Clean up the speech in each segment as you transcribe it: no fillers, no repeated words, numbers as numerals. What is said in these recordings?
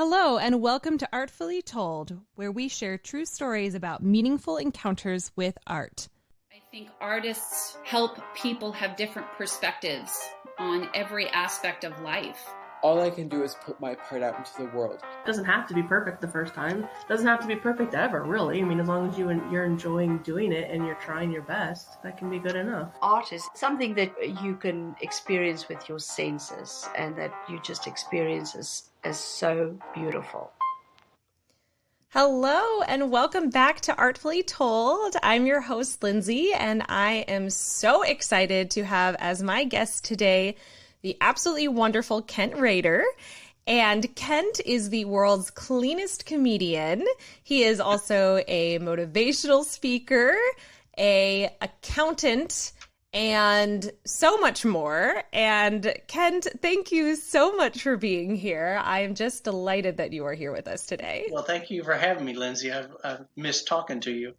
Hello, and welcome to Artfully Told, where we share true stories about meaningful encounters with art. I think artists help people have different perspectives on every aspect of life. All I can do is put my part out into the world. It doesn't have to be perfect the first time. It doesn't have to be perfect ever, really. I mean, as long as you're enjoying doing it and you're trying your best, that can be good enough. Art is something that you can experience with your senses and that you just experience as so beautiful. Hello, and welcome back to Artfully Told. I'm your host, Lindsay, and I am so excited to have as my guest today the absolutely wonderful Kent Rader. And Kent is the world's cleanest comedian. He is also a motivational speaker, an accountant, and so much more. And Kent, thank you so much for being here. I am just delighted that you are here with us today. Well, thank you for having me, Lindsay. I've missed talking to you.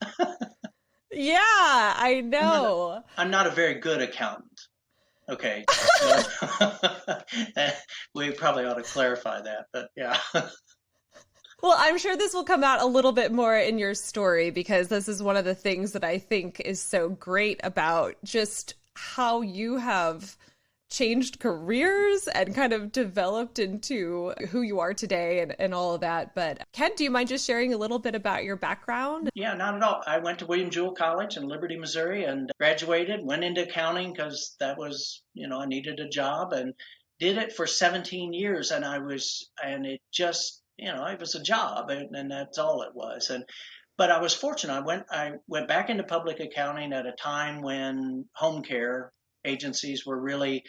Yeah, I know. I'm not a very good accountant. Okay. We probably ought to clarify that, but yeah. Well, I'm sure this will come out a little bit more in your story because this is one of the things that I think is so great about just how you have changed careers and kind of developed into who you are today and all of that. But Kent, do you mind just sharing a little bit about your background? Yeah, not at all. I went to William Jewell College in Liberty, Missouri, and graduated, went into accounting because that was, I needed a job, and did it for 17 years. And it just, it was a job, and that's all it was. But I was fortunate. I went back into public accounting at a time when home care agencies were really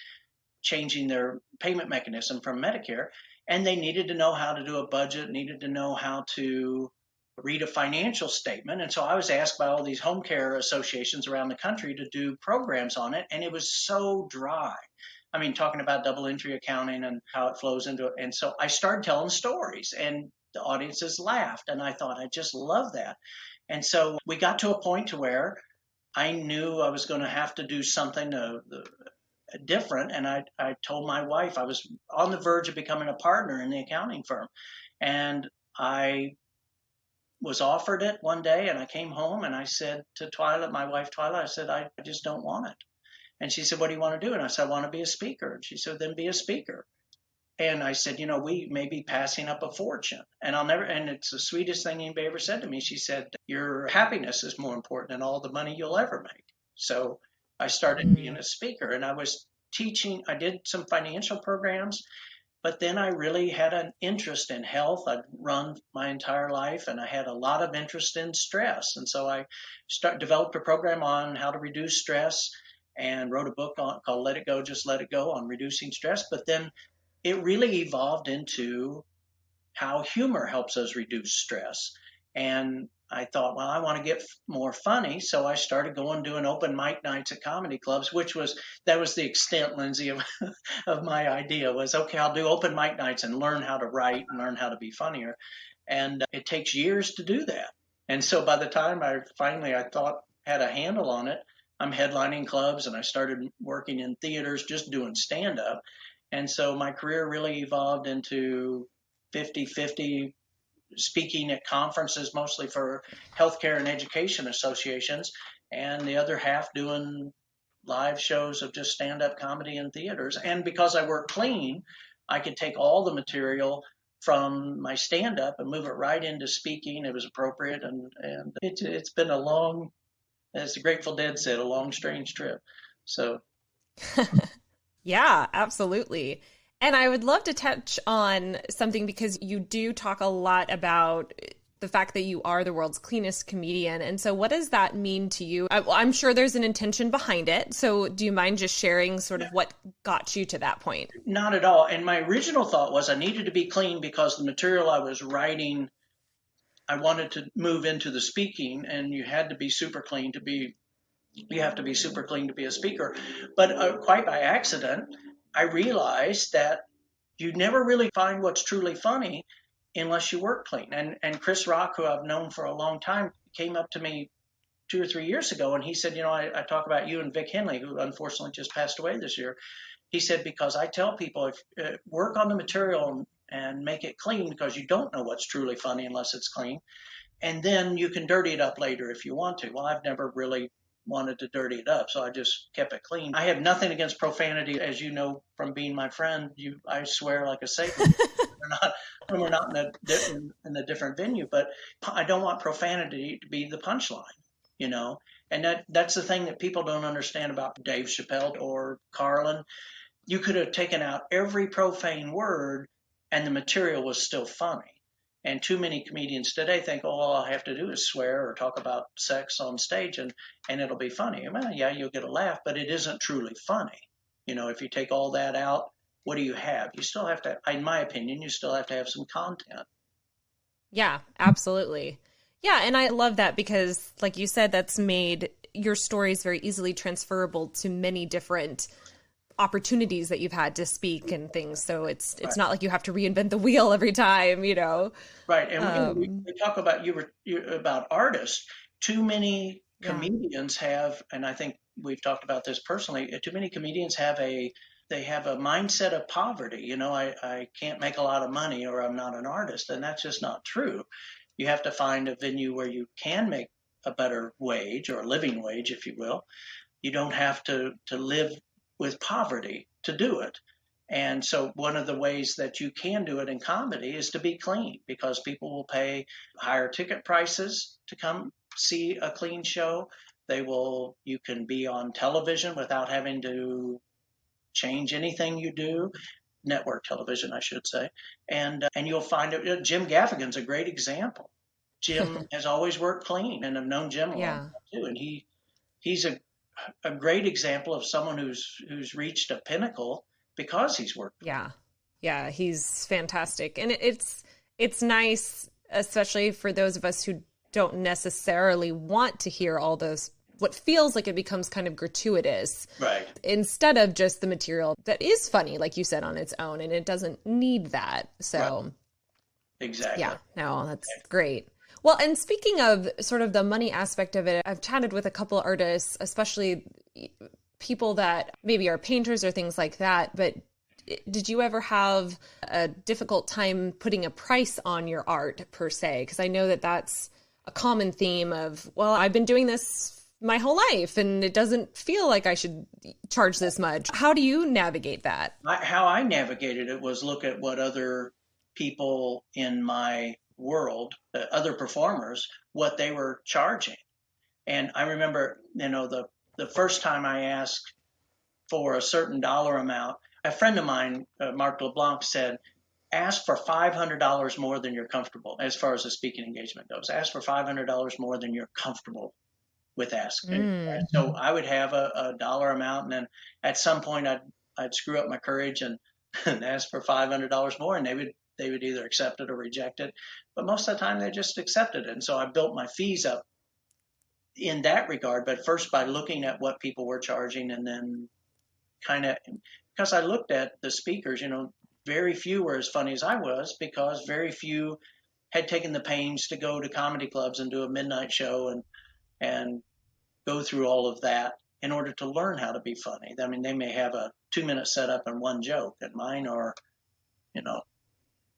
changing their payment mechanism from Medicare, and they needed to know how to do a budget, needed to know how to read a financial statement. And so I was asked by all these home care associations around the country to do programs on it, and it was so dry. I mean, talking about double entry accounting and how it flows into it. And so I started telling stories, and the audiences laughed, and I thought, I just love that. And so we got to a point to where I knew I was going to have to do something different. And I told my wife I was on the verge of becoming a partner in the accounting firm. And I was offered it one day, and I came home and I said to Twyla, my wife Twyla, I said, I just don't want it. And she said, what do you want to do? And I said, I want to be a speaker. And she said, then be a speaker. And I said, we may be passing up a fortune. And it's the sweetest thing anybody ever said to me. She said, your happiness is more important than all the money you'll ever make. So I started being a speaker, and I was teaching. I did some financial programs, but then I really had an interest in health. I'd run my entire life, and I had a lot of interest in stress. And so I developed a program on how to reduce stress and wrote a book called Let It Go, Just Let It Go on reducing stress. But then it really evolved into how humor helps us reduce stress. And I thought, well, I want to get more funny. So I started doing open mic nights at comedy clubs, that was the extent, Lindsay, of my idea was, okay, I'll do open mic nights and learn how to write and learn how to be funnier. And it takes years to do that. And so by the time I thought had a handle on it, I'm headlining clubs, and I started working in theaters, just doing stand-up. And so my career really evolved into 50-50 speaking at conferences, mostly for healthcare and education associations, and the other half doing live shows of just stand-up comedy in theaters. And because I work clean, I could take all the material from my stand-up and move it right into speaking. It was appropriate, and it's been a long, as the Grateful Dead said, a long, strange trip. So, yeah, absolutely. And I would love to touch on something because you do talk a lot about the fact that you are the world's cleanest comedian. And so what does that mean to you? I'm sure there's an intention behind it. So do you mind just sharing sort of what got you to that point? Not at all. And my original thought was I needed to be clean because the material I was writing, I wanted to move into the speaking, and you had to be super clean to be a speaker. But quite by accident, I realized that you never really find what's truly funny unless you work clean. And Chris Rock, who I've known for a long time, came up to me 2 or 3 years ago, and he said, I talk about you and Vic Henley, who unfortunately just passed away this year. He said, because I tell people, if work on the material and make it clean, because you don't know what's truly funny unless it's clean. And then you can dirty it up later if you want to. Well, I've never really wanted to dirty it up, so I just kept it clean. I have nothing against profanity, as you know from being my friend. I swear like a Satan. we're not in a different venue, but I don't want profanity to be the punchline, you know. And that's the thing that people don't understand about Dave Chappelle or Carlin. You could have taken out every profane word, and the material was still funny. And too many comedians today think, oh, all I have to do is swear or talk about sex on stage and it'll be funny. Well, yeah, you'll get a laugh, but it isn't truly funny. You know, if you take all that out, what do you have? You still have to, in my opinion, you still have to have some content. Yeah, absolutely. Yeah, and I love that because, like you said, that's made your stories very easily transferable to many different opportunities that you've had to speak and things. So it's not like you have to reinvent the wheel every time, you know. Right. And we talk about about artists. Too many comedians have, and I think we've talked about this personally, too many comedians have a mindset of poverty. You know, I can't make a lot of money, or I'm not an artist. And that's just not true. You have to find a venue where you can make a better wage, or a living wage, if you will. You don't have to live with poverty to do it. And so one of the ways that you can do it in comedy is to be clean, because people will pay higher ticket prices to come see a clean show. You can be on television without having to change anything you do, network television, I should say. And you'll find it. Jim Gaffigan's a great example. Jim has always worked clean, and I've known Jim a long time too. And he's a great example of someone who's reached a pinnacle because he's worked. Yeah, he's fantastic. And it's nice, especially for those of us who don't necessarily want to hear all those, what feels like it becomes kind of gratuitous. Right. Instead of just the material that is funny, like you said, on its own, and it doesn't need that. So right. Exactly. Yeah, no, that's great. Well, and speaking of sort of the money aspect of it, I've chatted with a couple of artists, especially people that maybe are painters or things like that. But did you ever have a difficult time putting a price on your art per se? Because I know that that's a common theme of, well, I've been doing this my whole life and it doesn't feel like I should charge this much. How do you navigate that? How I navigated it was look at what other people in my world, other performers, what they were charging. And I remember, you know, the first time I asked for a certain dollar amount, a friend of mine, Mark LeBlanc, said, ask for $500 more than you're comfortable, as far as the speaking engagement goes. Ask for $500 more than you're comfortable with asking. And so I would have a dollar amount, and then at some point I'd screw up my courage and ask for $500 more, and they would either accept it or reject it. But most of the time they just accepted it. And so I built my fees up in that regard, but first by looking at what people were charging, and then kind of, because I looked at the speakers, you know, very few were as funny as I was, because very few had taken the pains to go to comedy clubs and do a midnight show and go through all of that in order to learn how to be funny. I mean, they may have a 2-minute setup and one joke, and mine are, you know,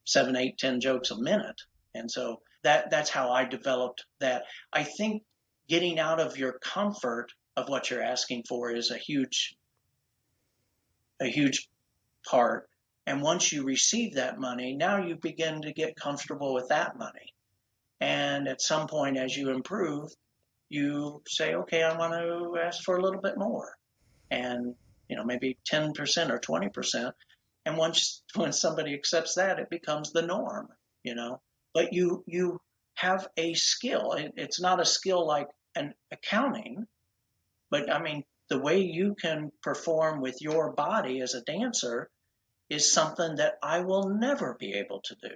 7, 8, 10 jokes a minute. And so that's how I developed that. I think getting out of your comfort of what you're asking for is a huge part. And once you receive that money, now you begin to get comfortable with that money. And at some point, as you improve, you say, okay, I want to ask for a little bit more. And, you know, maybe 10% or 20%. And when somebody accepts that, it becomes the norm, you know. But you have a skill. It's not a skill like an accounting, but I mean, the way you can perform with your body as a dancer is something that I will never be able to do.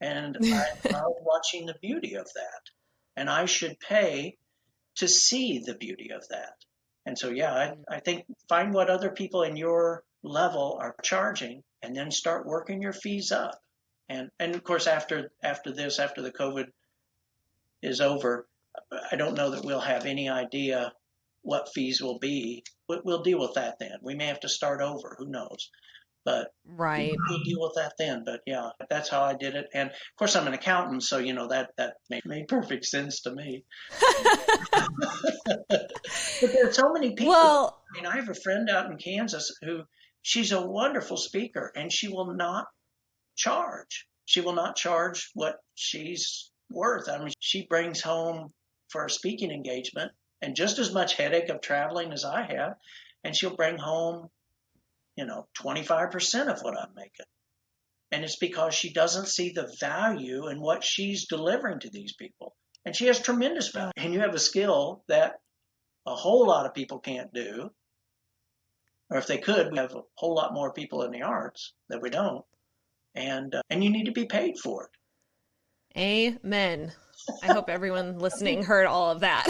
And I love watching the beauty of that. And I should pay to see the beauty of that. And so, yeah, I think find what other people in your level are charging, and then start working your fees up. And of course, after the COVID is over, I don't know that we'll have any idea what fees will be. We'll deal with that then. We may have to start over. Who knows? But Right. we'll deal with that then. But yeah, that's how I did it. And of course, I'm an accountant, so that made perfect sense to me. But there are so many people. Well, I mean, I have a friend out in Kansas who she's a wonderful speaker, and she will not charge. She will not charge what she's worth. I mean, she brings home for a speaking engagement and just as much headache of traveling as I have, and she'll bring home 25% of what I'm making. And it's because she doesn't see the value in what she's delivering to these people. And she has tremendous value. And you have a skill that a whole lot of people can't do. Or if they could, we have a whole lot more people in the arts that we don't. And you need to be paid for it. Amen. I hope everyone listening heard all of that.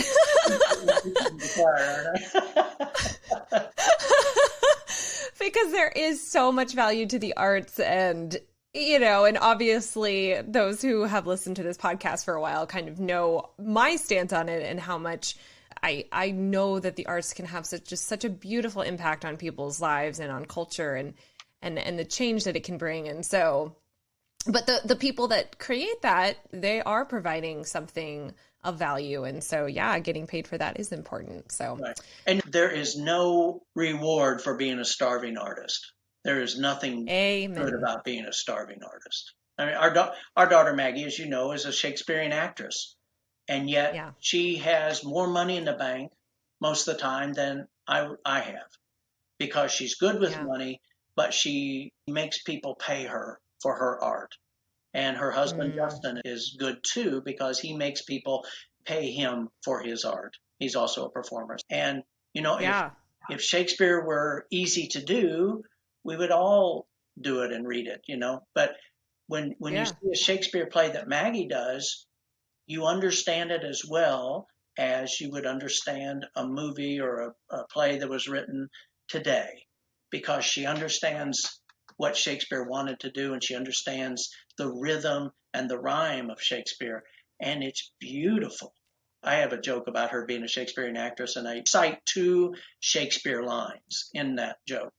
Because there is so much value to the arts, and and obviously those who have listened to this podcast for a while kind of know my stance on it and how much I know that the arts can have such a beautiful impact on people's lives and on culture and the change that it can bring. And so, but the people that create that, they are providing something of value. And so, yeah, getting paid for that is important. So, right. And there is no reward for being a starving artist. There is nothing good about being a starving artist. I mean, our daughter Maggie, as you know, is a Shakespearean actress, and yet she has more money in the bank most of the time than I have, because she's good with money, but she makes people pay her for her art. And her husband, Justin, is good too, because he makes people pay him for his art. He's also a performer. And, if Shakespeare were easy to do, we would all do it and read it, But when you see a Shakespeare play that Maggie does, you understand it as well as you would understand a movie or a play that was written today, because she understands what Shakespeare wanted to do, and she understands the rhythm and the rhyme of Shakespeare, and it's beautiful. I have a joke about her being a Shakespearean actress, and I cite 2 Shakespeare lines in that joke.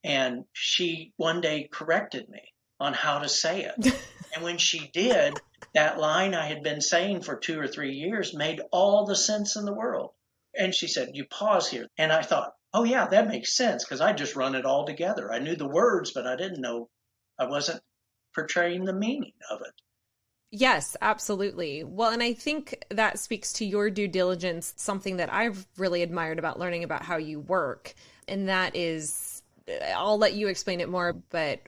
And she one day corrected me on how to say it. And when she did, that line I had been saying for 2 or 3 years made all the sense in the world. And she said, "You pause here." And I thought, oh yeah, that makes sense, because I just run it all together. I knew the words, but I didn't know, I wasn't portraying the meaning of it. Yes, absolutely. Well, and I think that speaks to your due diligence, something that I've really admired about learning about how you work. And that is, I'll let you explain it more, but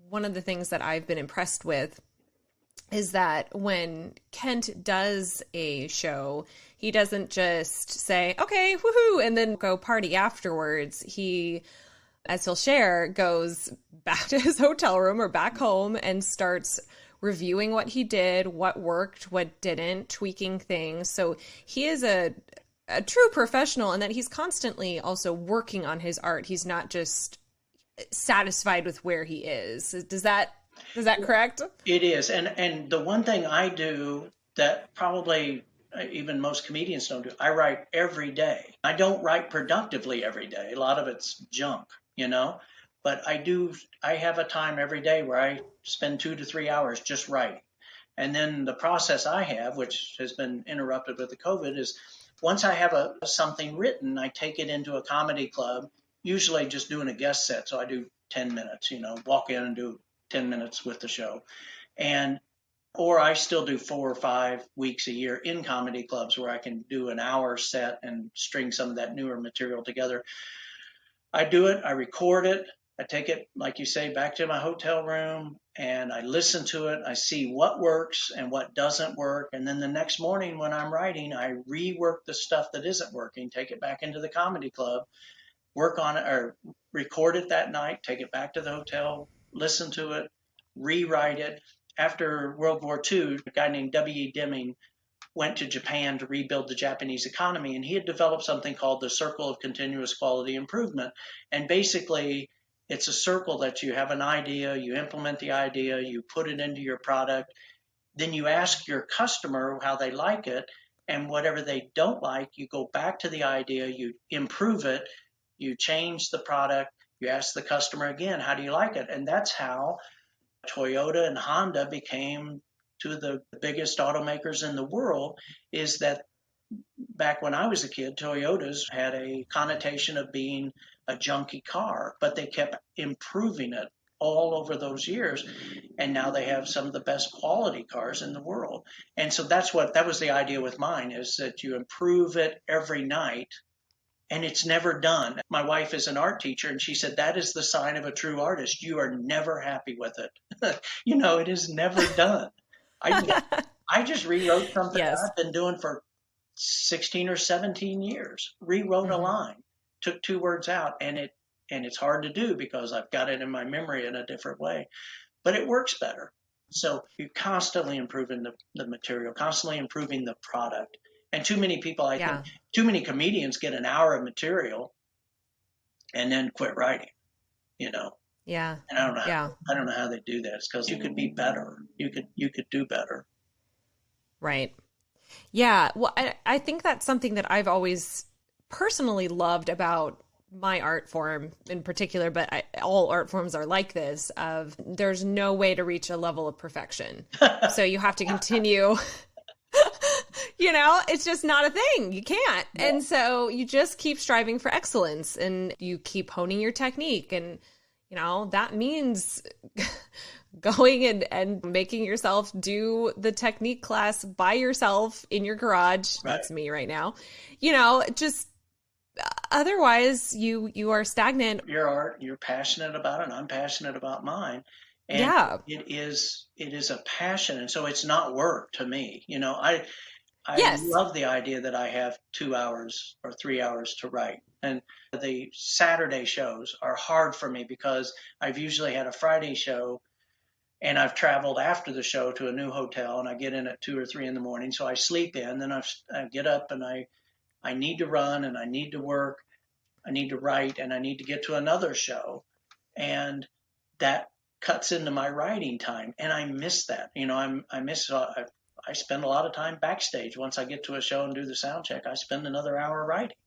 one of the things that I've been impressed with is that when Kent does a show, he doesn't just say, okay, woohoo, and then go party afterwards. He, as he'll share, goes back to his hotel room or back home and starts reviewing what he did, what worked, what didn't, tweaking things. So he is a true professional, and that he's constantly also working on his art. He's not just satisfied with where he is. Is that correct? It is. And the one thing I do that probably even most comedians don't do, I write every day. I don't write productively every day. A lot of it's junk, but I have a time every day where I spend 2 to 3 hours just writing. And then the process I have, which has been interrupted with the COVID, is once I have something written, I take it into a comedy club, usually just doing a guest set. So I do 10 minutes, walk in and do 10 minutes with the show. Or I still do 4 or 5 weeks a year in comedy clubs where I can do an hour set and string some of that newer material together. I do it, I record it, I take it, like you say, back to my hotel room, and I listen to it. I see what works and what doesn't work. And then the next morning when I'm writing, I rework the stuff that isn't working, take it back into the comedy club, work on it, or record it that night, take it back to the hotel, listen to it, rewrite it. After World War II, a guy named W.E. Deming went to Japan to rebuild the Japanese economy, and he had developed something called the Circle of Continuous Quality Improvement. And basically, it's a circle that you have an idea, you implement the idea, you put it into your product, then you ask your customer how they like it, and whatever they don't like, you go back to the idea, you improve it, you change the product, you ask the customer again, how do you like it? And that's how Toyota and Honda became two of the biggest automakers in the world, is that back when I was a kid, Toyotas had a connotation of being a junky car, but they kept improving it all over those years. And now they have some of the best quality cars in the world. And so that was the idea with mine, is that you improve it every night and it's never done. My wife is an art teacher, and she said, that is the sign of a true artist. You are never happy with it. It is never done. I just rewrote something I've been doing for 16 or 17 years, rewrote a line, took 2 words out, and it's hard to do because I've got it in my memory in a different way, but it works better. So you're constantly improving the material, constantly improving the product. And too many people, I think, too many comedians get an hour of material and then quit writing, Yeah. And I don't know how they do that. It's because you could be better. You could do better. Right. Yeah. Well, I think that's something that I've always personally loved about my art form in particular, but all art forms are like this, of there's no way to reach a level of perfection. So you have to continue, it's just not a thing. You can't. Yeah. And so you just keep striving for excellence, and you keep honing your technique. And, that means going and making yourself do the technique class by yourself in your garage. Right. That's me right now. Just otherwise you are stagnant. Your art, you're passionate about it, and I'm passionate about mine. And it is a passion. And so it's not work to me. I love the idea that I have 2 hours or 3 hours to write. And the Saturday shows are hard for me because I've usually had a Friday show, and I've traveled after the show to a new hotel, and I get in at 2 or 3 in the morning. So I sleep in, then I get up, and I need to run, and I need to work, I need to write, and I need to get to another show. And that cuts into my writing time, and I miss that. I spend a lot of time backstage. Once I get to a show and do the sound check, I spend another hour writing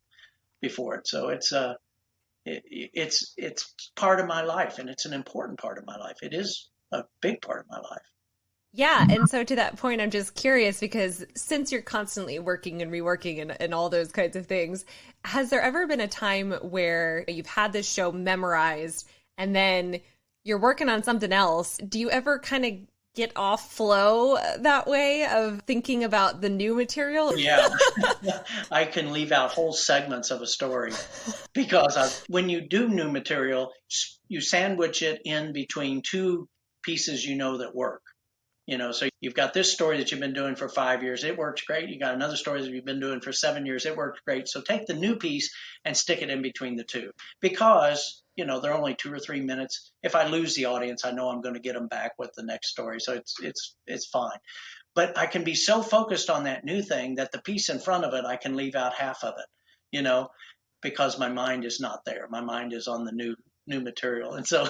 before it. So it's part of my life, and it's an important part of my life. It is a big part of my life. Yeah. And so to that point, I'm just curious, because since you're constantly working and reworking and all those kinds of things, has there ever been a time where you've had this show memorized and then you're working on something else? Do you ever kind of get off flow that way of thinking about the new material? Yeah. I can leave out whole segments of a story because when you do new material, you sandwich it in between 2 pieces that work. So you've got this story that you've been doing for 5 years. It works great. You got another story that you've been doing for 7 years. It works great. So take the new piece and stick it in between the 2, because, they're only 2 or 3 minutes. If I lose the audience, I know I'm going to get them back with the next story. So it's fine. But I can be so focused on that new thing that the piece in front of it, I can leave out half of it, because my mind is not there. My mind is on the new material. And so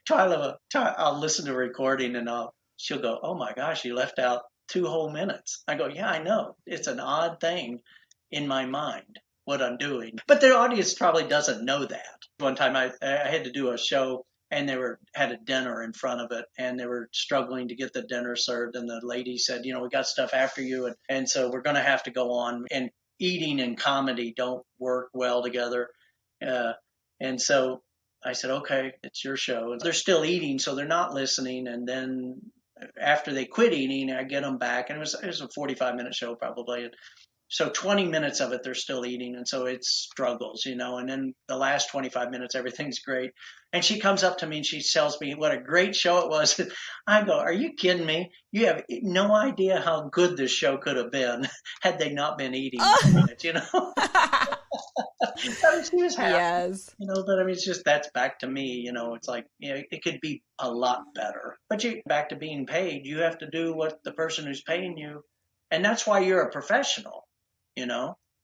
Twyla, I'll listen to a recording and she'll go, "Oh my gosh, you left out 2 whole minutes." I go, "Yeah, I know. It's an odd thing in my mind, what I'm doing." But the audience probably doesn't know that. One time I had to do a show, and they had a dinner in front of it, and they were struggling to get the dinner served. And the lady said, "We got stuff after you. And so we're going to have to go on." And eating and comedy don't work well together. And so I said, "Okay, it's your show." And they're still eating, so they're not listening. And then after they quit eating, I get them back, and it was a 45-minute show probably. And so 20 minutes of it, they're still eating. And so it struggles, and then the last 25 minutes, everything's great. And she comes up to me and she tells me what a great show it was. I go, "Are you kidding me? You have no idea how good this show could have been had they not been eating." She was happy. Yes. But it's just, that's back to me, it's like, it could be a lot better. But back to being paid, you have to do what the person who's paying you. And that's why you're a professional,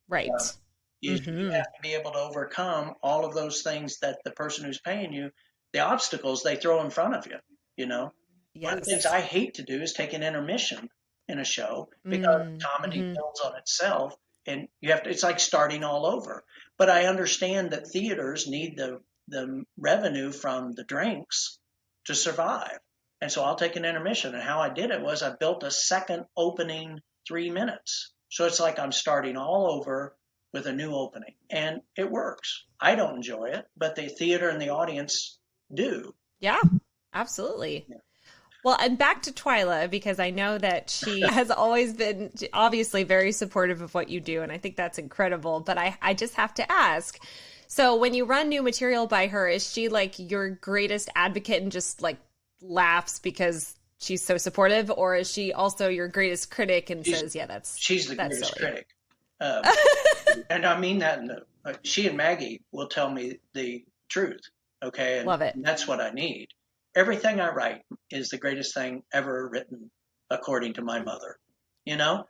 Right. You have to be able to overcome all of those things that the person who's paying you, the obstacles they throw in front of you, Yes. One of the things I hate to do is take an intermission in a show, because comedy builds on itself. And it's like starting all over. But I understand that theaters need the the revenue from the drinks to survive. And so I'll take an intermission. And how I did it was I built a second opening 3 minutes. So it's like I'm starting all over with a new opening. And it works. I don't enjoy it, but the theater and the audience do. Yeah, absolutely. Yeah. Well, and back to Twyla, because I know that she has always been obviously very supportive of what you do, and I think that's incredible. But I just have to ask, so when you run new material by her, is she like your greatest advocate and just like laughs because she's so supportive, or is she also your greatest critic and says, yeah, she's the that's greatest silly. critic. And I mean that, she and Maggie will tell me the truth, okay? And Love it. that's what I need. Everything I write is the greatest thing ever written, according to my mother, you know?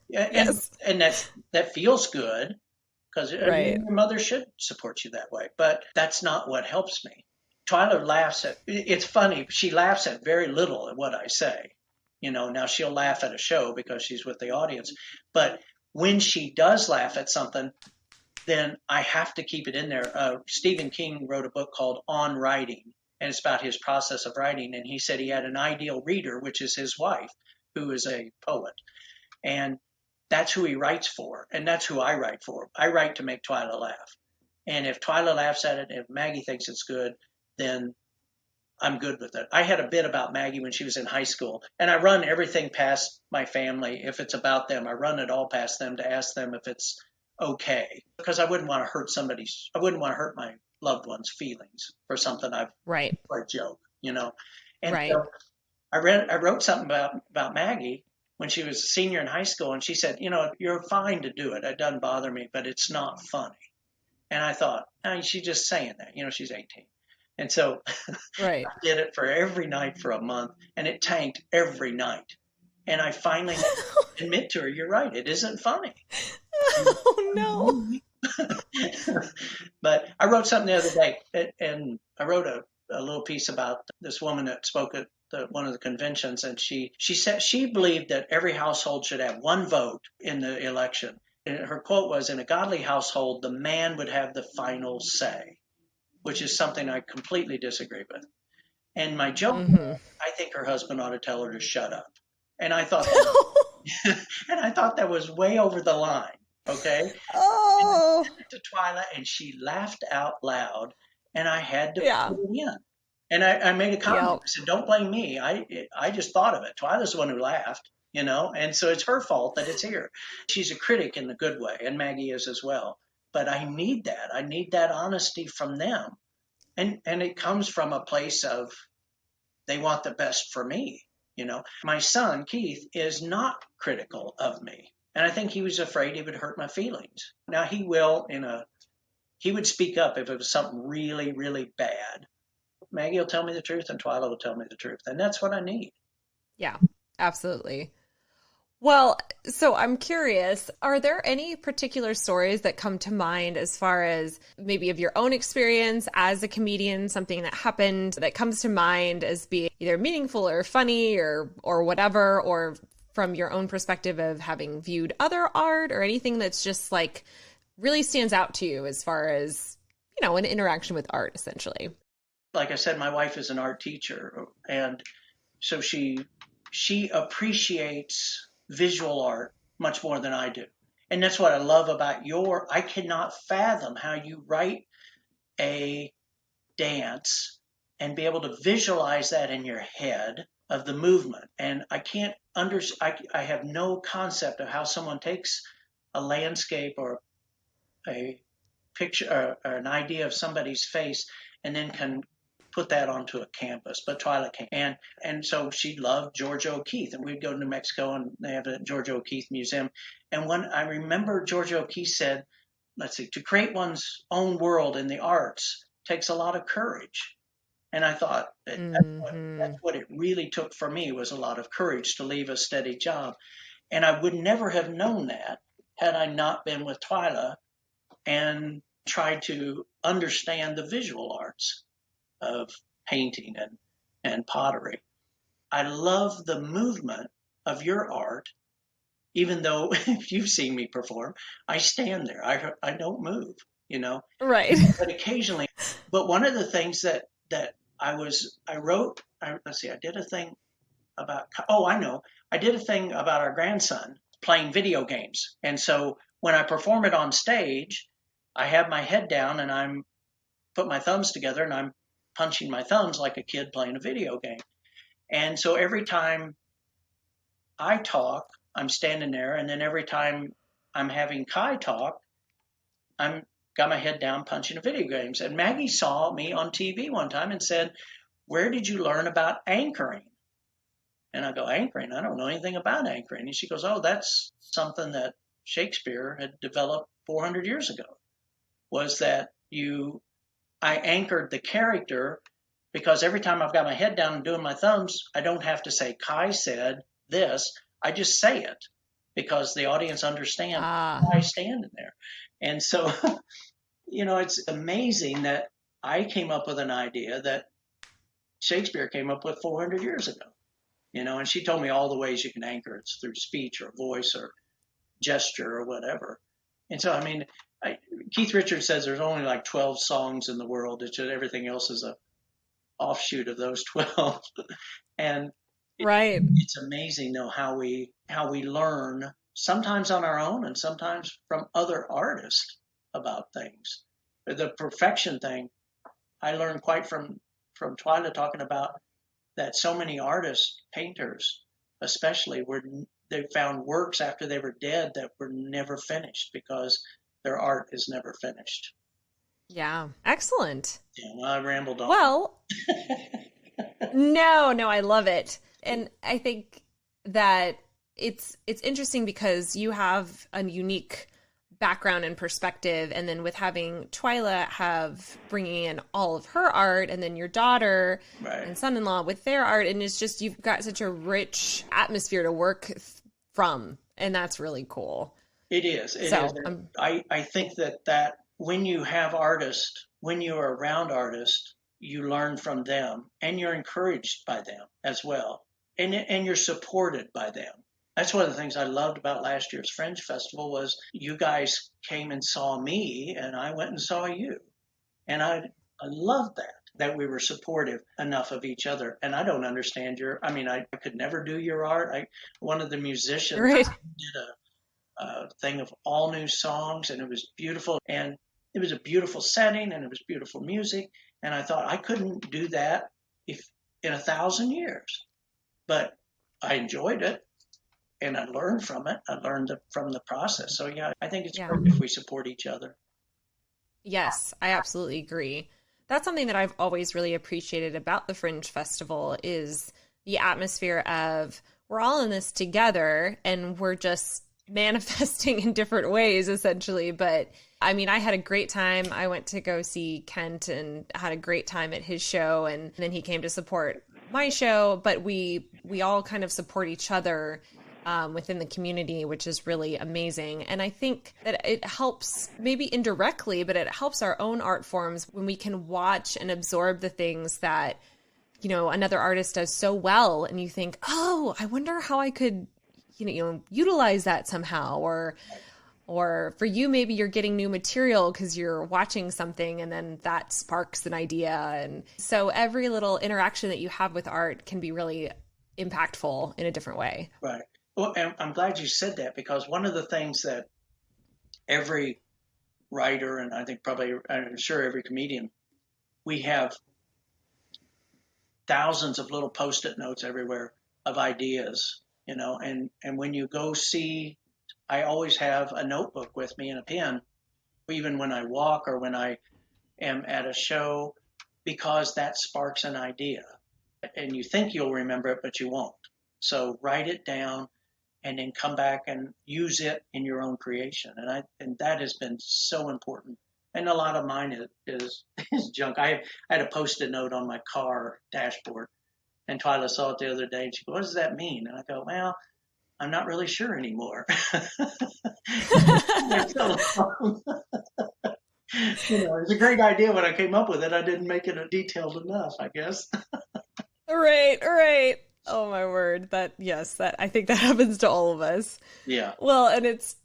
Yes. And that feels good, because Right. your mother should support you that way. But that's not what helps me. Twyla laughs at, it's funny, she laughs at very little at what I say. You know, now she'll laugh at a show because she's with the audience. But when she does laugh at something, then I have to keep it in there. Stephen King wrote a book called On Writing, and it's about his process of writing. And he said he had an ideal reader, which is his wife, who is a poet. And that's who he writes for. And that's who I write for. I write to make Twyla laugh. And if Twyla laughs at it, if Maggie thinks it's good, then I'm good with it. I had a bit about Maggie when she was in high school, and I run everything past my family. If it's about them, I run it all past them to ask them if it's okay, because I wouldn't want to hurt my loved one's feelings for something Right. for a joke, you know. And Right. so I wrote something about Maggie when she was a senior in high school, and she said, you know, you're fine to do it. It doesn't bother me, but it's not funny. And I thought, she's just saying that, you know, she's 18. And so Right. I did it for every night for a month, and it tanked every night. And I finally had to admit to her, you're right, it isn't funny. Oh, no. But I wrote something the other day, and I wrote a little piece about this woman that spoke at one of the conventions, and she said she believed that every household should have one vote in the election. And her quote was, in a godly household, the man would have the final say, which is something I completely disagree with. And my joke, I think her husband ought to tell her to shut up. And I thought that was way over the line. Okay. Oh. And I said it to Twyla, and she laughed out loud, and I had to put it in. And I made a comment. Yep. I said, "Don't blame me. I just thought of it. Twyla's the one who laughed, you know, and so it's her fault that it's here." She's a critic in the good way, and Maggie is as well. But I need that. I need that honesty from them, and it comes from a place of they want the best for me. You know, my son Keith is not critical of me. And I think he was afraid he would hurt my feelings. Now he would speak up if it was something really, really bad. Maggie will tell me the truth, and Twyla will tell me the truth. And that's what I need. Yeah, absolutely. Well, so I'm curious, are there any particular stories that come to mind as far as maybe of your own experience as a comedian, something that happened that comes to mind as being either meaningful or funny or whatever, or from your own perspective of having viewed other art, or anything that's just like really stands out to you as far as, you know, an interaction with art, essentially? Like I said, my wife is an art teacher, and so she appreciates visual art much more than I do. And that's what I love about I cannot fathom how you write a dance and be able to visualize that in your head of the movement. And I can't I have no concept of how someone takes a landscape or a picture or an idea of somebody's face and then can put that onto a canvas. But Twyla can. And so she loved George O'Keeffe, and we'd go to New Mexico and they have a George O'Keeffe museum. And when I remember George O'Keeffe said, to create one's own world in the arts takes a lot of courage. And I thought that's what it really took for me, was a lot of courage to leave a steady job. And I would never have known that had I not been with Twyla and tried to understand the visual arts of painting and pottery. I love the movement of your art, even though if you've seen me perform, I stand there. I don't move, you know. Right. But occasionally But one of the things that I wrote, let's see, I did a thing about, I did a thing about our grandson playing video games. And so when I perform it on stage, I have my head down and I'm put my thumbs together and I'm punching my thumbs like a kid playing a video game. And so every time I talk, I'm standing there, and then every time I'm having Kai talk, I'm got my head down punching the video games. And Maggie saw me on TV one time and said, "Where did you learn about anchoring?" And I go, "Anchoring? I don't know anything about anchoring." And she goes, "Oh, that's something that Shakespeare had developed 400 years ago, was that I anchored the character, because every time I've got my head down and doing my thumbs, I don't have to say, Kai said this. I just say it because the audience understands why I stand in there." And so, it's amazing that I came up with an idea that Shakespeare came up with 400 years ago, and she told me all the ways you can anchor. It's through speech or voice or gesture or whatever. And so, Keith Richards says there's only like 12 songs in the world. It's just everything else is a offshoot of those 12. And right. It's amazing though how we learn, sometimes on our own and sometimes from other artists, about things. The perfection thing, I learned quite from Twyla talking about that so many artists, painters especially, they found works after they were dead that were never finished because their art is never finished. Yeah. Excellent. Yeah, well, I rambled on. Well, no, I love it. And I think that it's interesting because you have a unique background and perspective. And then with having Twyla bringing in all of her art, and then your daughter and son-in-law with their art. And it's just, you've got such a rich atmosphere to work from. And that's really cool. It is. I think that when you have artists, when you are around artists, you learn from them and you're encouraged by them as well. And you're supported by them. That's one of the things I loved about last year's Fringe Festival was you guys came and saw me and I went and saw you. And I loved that we were supportive enough of each other. And I don't understand I could never do your art. One of the musicians did a thing of all new songs, and it was beautiful. And it was a beautiful setting and it was beautiful music. And I thought I couldn't do that if in 1,000 years, but I enjoyed it. And I learned from it. I learned from the process. So, yeah, I think it's great if we support each other. Yes, I absolutely agree. That's something that I've always really appreciated about the Fringe Festival is the atmosphere of we're all in this together and we're just manifesting in different ways, essentially. But, I had a great time. I went to go see Kent and had a great time at his show. And then he came to support my show. But we all kind of support each other within the community, which is really amazing. And I think that it helps, maybe indirectly, but it helps our own art forms when we can watch and absorb the things that, another artist does so well. And you think, oh, I wonder how I could, utilize that somehow. Or for you, maybe you're getting new material because you're watching something and then that sparks an idea. And so every little interaction that you have with art can be really impactful in a different way. Right. Well, and I'm glad you said that because one of the things that every writer, and I'm sure every comedian, we have thousands of little Post-it notes everywhere of ideas, and when you go see, I always have a notebook with me and a pen, even when I walk or when I am at a show, because that sparks an idea. And you think you'll remember it, but you won't. So write it down and then come back and use it in your own creation. And that has been so important. And a lot of mine is junk. I had a Post-it note on my car dashboard, and Twyla saw it the other day, and she goes, "What does that mean?" And I go, "Well, I'm not really sure anymore." It's a great idea when I came up with it. I didn't make it detailed enough, I guess. Right. Oh my word. I think that happens to all of us. Yeah. Well, and it's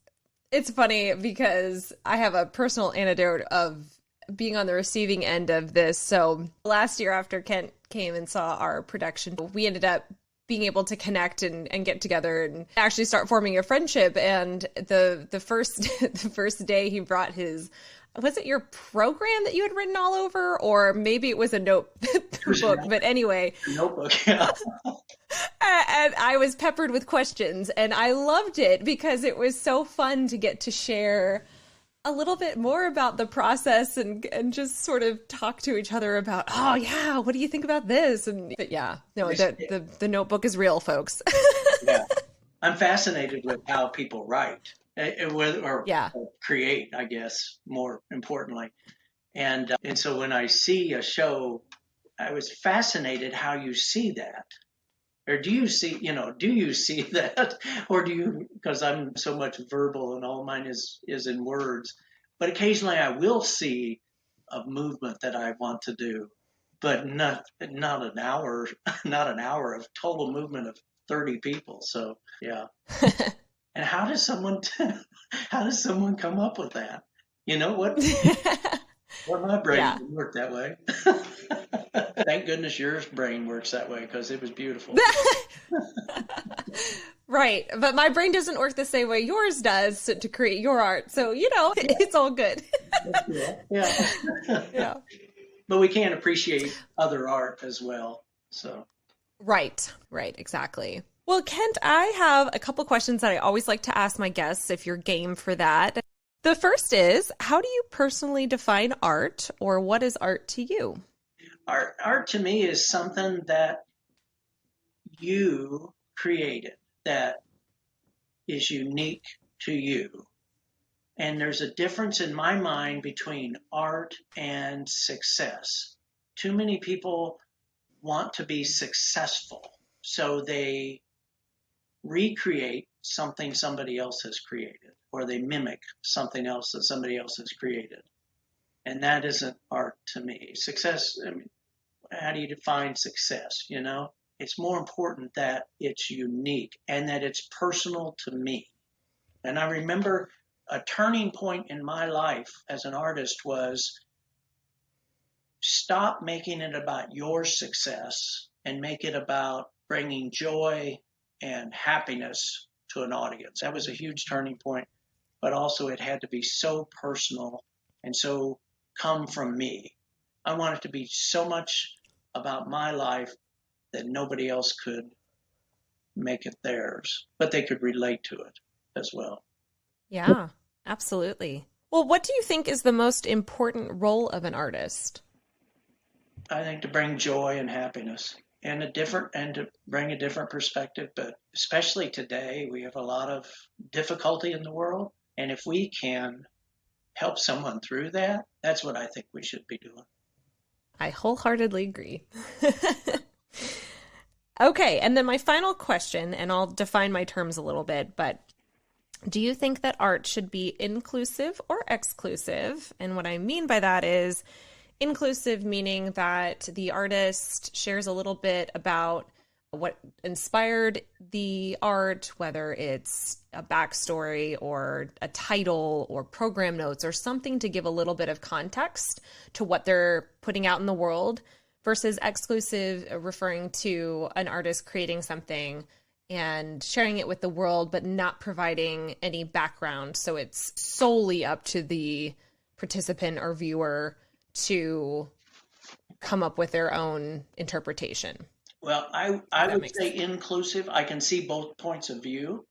funny because I have a personal anecdote of being on the receiving end of this. So last year after Kent came and saw our production, we ended up being able to connect and get together and actually start forming a friendship. And the first day he brought his, was it your program that you had written all over? Or maybe it was a notebook, but anyway. Notebook, yeah. And I was peppered with questions, and I loved it because it was so fun to get to share a little bit more about the process and just sort of talk to each other about, oh yeah, what do you think about this? But yeah, no, the notebook is real, folks. Yeah. I'm fascinated with how people write or create, I guess, more importantly. And so when I see a show, I was fascinated how you see that. Or do you see that? Or do you, because I'm so much verbal and all mine is in words, but occasionally I will see a movement that I want to do, but not an hour of total movement of 30 people. So yeah. And how does someone come up with that? You know what? Well, my brain didn't work that way. Thank goodness yours brain works that way, because it was beautiful. Right. But my brain doesn't work the same way yours does to create your art. So, it's all good. Yeah. Yeah. But we can appreciate other art as well. So. Right. Exactly. Well, Kent, I have a couple questions that I always like to ask my guests, if you're game for that. The first is, how do you personally define art, or what is art to you? Art to me is something that you created that is unique to you. And there's a difference in my mind between art and success. Too many people want to be successful, so they recreate something somebody else has created, or they mimic something else that somebody else has created. And that isn't art to me. Success, I mean, how do you define success? It's more important that it's unique and that it's personal to me. And I remember a turning point in my life as an artist was stop making it about your success and make it about bringing joy and happiness to an audience. That was a huge turning point, but also it had to be so personal and so come from me. I want it to be so much about my life that nobody else could make it theirs, but they could relate to it as well. Yeah, absolutely. Well, what do you think is the most important role of an artist? I think to bring joy and happiness and to bring a different perspective, but especially today, we have a lot of difficulty in the world. And if we can help someone through that, that's what I think we should be doing. I wholeheartedly agree. Okay, and then my final question, and I'll define my terms a little bit, but do you think that art should be inclusive or exclusive? And what I mean by that is inclusive meaning that the artist shares a little bit about what inspired the art, whether it's a backstory or a title or program notes or something to give a little bit of context to what they're putting out in the world, versus exclusive, referring to an artist creating something and sharing it with the world, but not providing any background. So it's solely up to the participant or viewer to come up with their own interpretation. Well, I would say inclusive. I can see both points of view,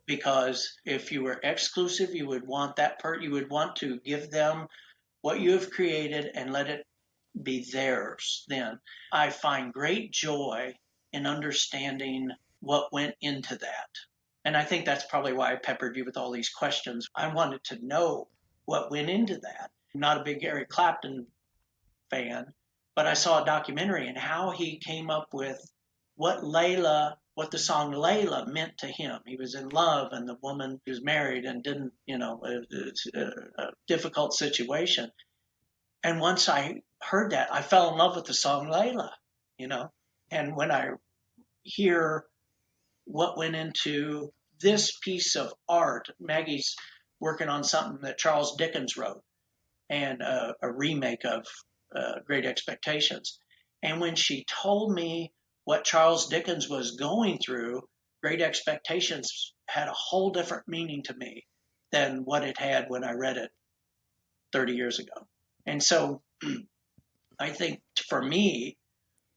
because if you were exclusive, you would want you would want to give them what you have created and let it be theirs. Then I find great joy in understanding what went into that. And I think that's probably why I peppered you with all these questions. I wanted to know what went into that. I'm not a big Eric Clapton fan, but I saw a documentary and how he came up with what the song Layla meant to him. He was in love, and the woman was married and didn't, it's a difficult situation. And once I heard that, I fell in love with the song Layla, and when I hear what went into this piece of art, Maggie's working on something that Charles Dickens wrote. and a remake of Great Expectations. And when she told me what Charles Dickens was going through, Great Expectations had a whole different meaning to me than what it had when I read it 30 years ago. And so I think for me,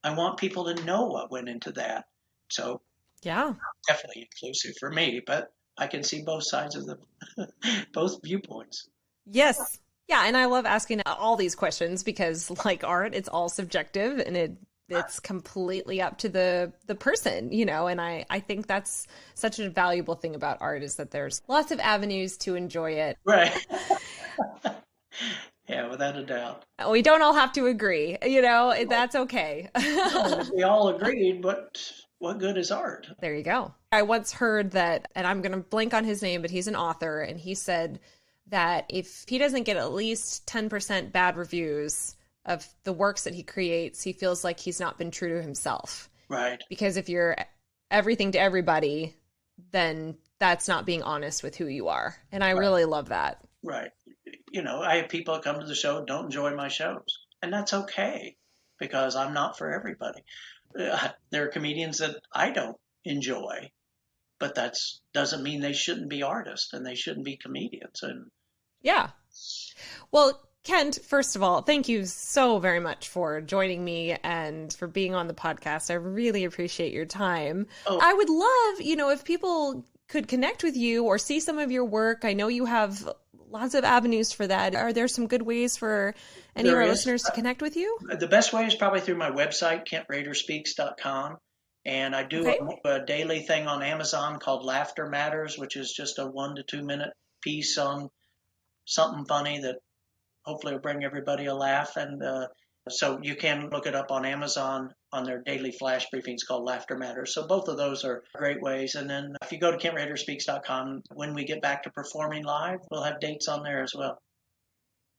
I want people to know what went into that. So Yeah. definitely inclusive for me, but I can see both sides of both viewpoints. Yes. Yeah. And I love asking all these questions because, like art, it's all subjective and it's completely up to the person, and I think that's such a valuable thing about art is that there's lots of avenues to enjoy it. Right. Yeah, without a doubt. We don't all have to agree, that's okay. If we all agreed, but what good is art? There you go. I once heard that, and I'm going to blank on his name, but he's an author, and he said that if he doesn't get at least 10% bad reviews of the works that he creates, he feels like he's not been true to himself. Right. Because if you're everything to everybody, then that's not being honest with who you are. And I really love that. Right. I have people that come to the show don't enjoy my shows, and that's okay because I'm not for everybody. There are comedians that I don't enjoy, but that doesn't mean they shouldn't be artists and they shouldn't be comedians. And yeah. Well, Kent, first of all, thank you so very much for joining me and for being on the podcast. I really appreciate your time. Oh. I would love, if people could connect with you or see some of your work. I know you have lots of avenues for that. Are there some good ways for any of our listeners to connect with you? The best way is probably through my website, kentraderspeaks.com. And I do a daily thing on Amazon called Laughter Matters, which is just a 1 to 2 minute piece on something funny that hopefully will bring everybody a laugh. And so you can look it up on Amazon on their daily flash briefings called Laughter Matters. So both of those are great ways. And then if you go to kentraderspeaks.com, when we get back to performing live, we'll have dates on there as well.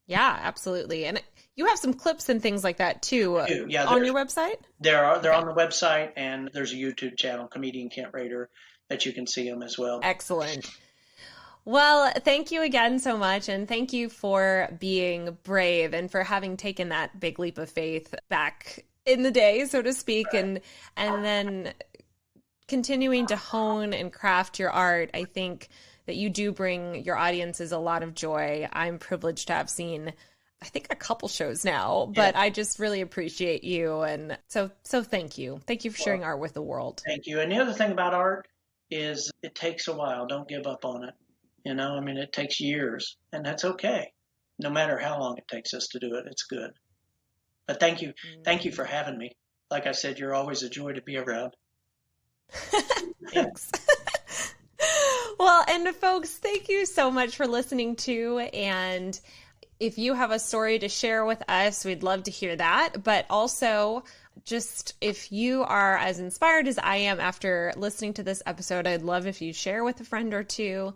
Yeah, absolutely. And you have some clips and things like that too on your website? They're on the website, and there's a YouTube channel, Comedian Kent Rader, that you can see them as well. Excellent. Well, thank you again so much. And thank you for being brave and for having taken that big leap of faith back in the day, so to speak, and then continuing to hone and craft your art. I think that you do bring your audiences a lot of joy. I'm privileged to have seen, I think, a couple shows now, but I just really appreciate you. And so thank you. Thank you for sharing art with the world. Thank you. And the other thing about art is it takes a while. Don't give up on it. It takes years, and that's okay. No matter how long it takes us to do it, it's good. But thank you. Thank you for having me. Like I said, you're always a joy to be around. Thanks. Well, and folks, thank you so much for listening to. And if you have a story to share with us, we'd love to hear that. But also, just if you are as inspired as I am after listening to this episode, I'd love if you share with a friend or two.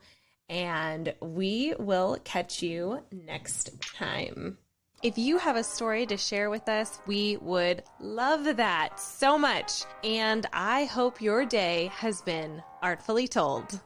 And we will catch you next time. If you have a story to share with us, we would love that so much. And I hope your day has been artfully told.